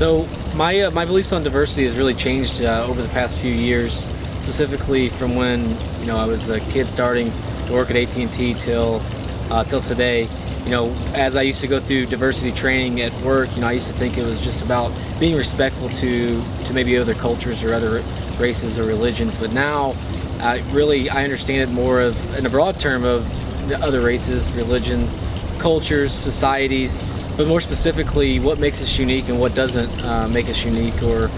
So my beliefs on diversity has really changed over the past few years, specifically from when I was a kid starting to work at AT&T till today. As I used to go through diversity training at work, I used to think it was just about being respectful to maybe other cultures or other races or religions. But now, I understand it more of in a broad term of the other races, religion, cultures, societies, but more specifically, what makes us unique and what doesn't make us unique, or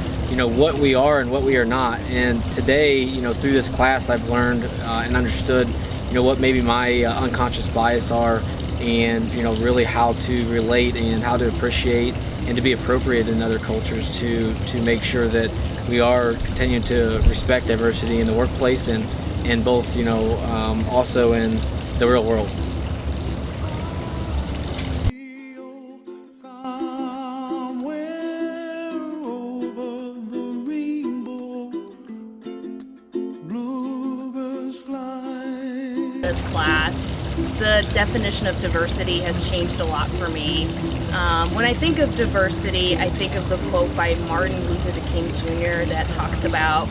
what we are and what we are not. And today, through this class, I've learned and understood, what maybe my unconscious bias are, and really how to relate and how to appreciate and to be appropriate in other cultures to make sure that we are continuing to respect diversity in the workplace and both also in the real world. This class, the definition of diversity has changed a lot for me. When I think of diversity, I think of the quote by Martin Luther King Jr. that talks about,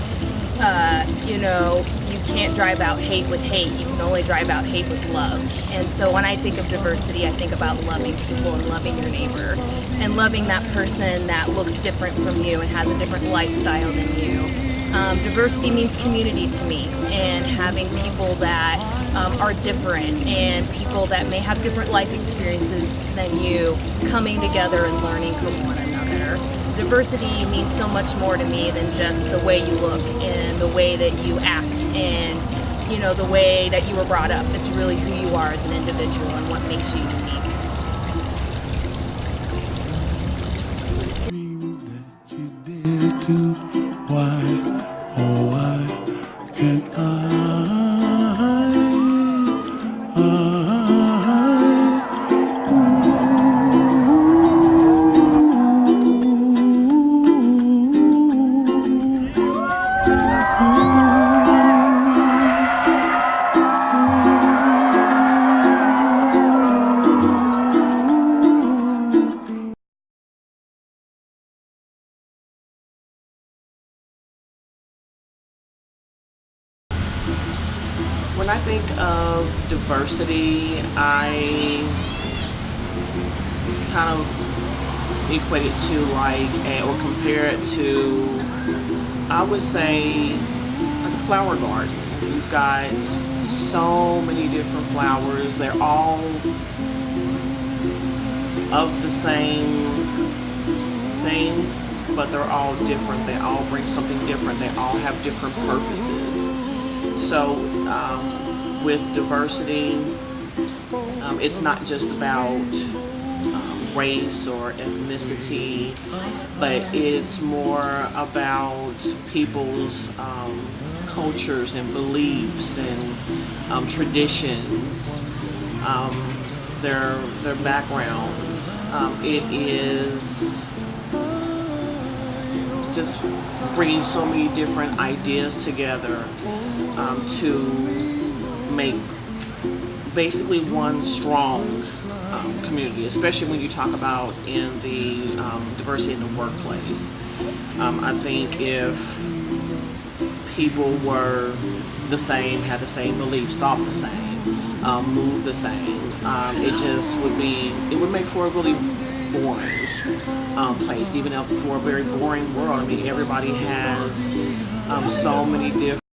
you can't drive out hate with hate, you can only drive out hate with love. And so when I think of diversity, I think about loving people and loving your neighbor and loving that person that looks different from you and has a different lifestyle than you. Diversity means community to me, and having people that are different and people that may have different life experiences than you coming together and learning from one another. Diversity means so much more to me than just the way you look and the way that you act and the way that you were brought up. It's really who you are as an individual and what makes you unique. Why, oh why can't I? When I think of diversity, I kind of equate it to or compare it to, I would say, like a flower garden. You've got so many different flowers. They're all of the same thing, but they're all different. They all bring something different. They all have different purposes. So with diversity, it's not just about race or ethnicity, but it's more about people's cultures and beliefs and traditions, their backgrounds. It is just bringing so many different ideas together to make basically one strong community, especially when you talk about in the diversity in the workplace. I think if people were the same, had the same beliefs, thought the same, moved the same, it would make for a really boring place, even for a very boring world. I mean, everybody has so many different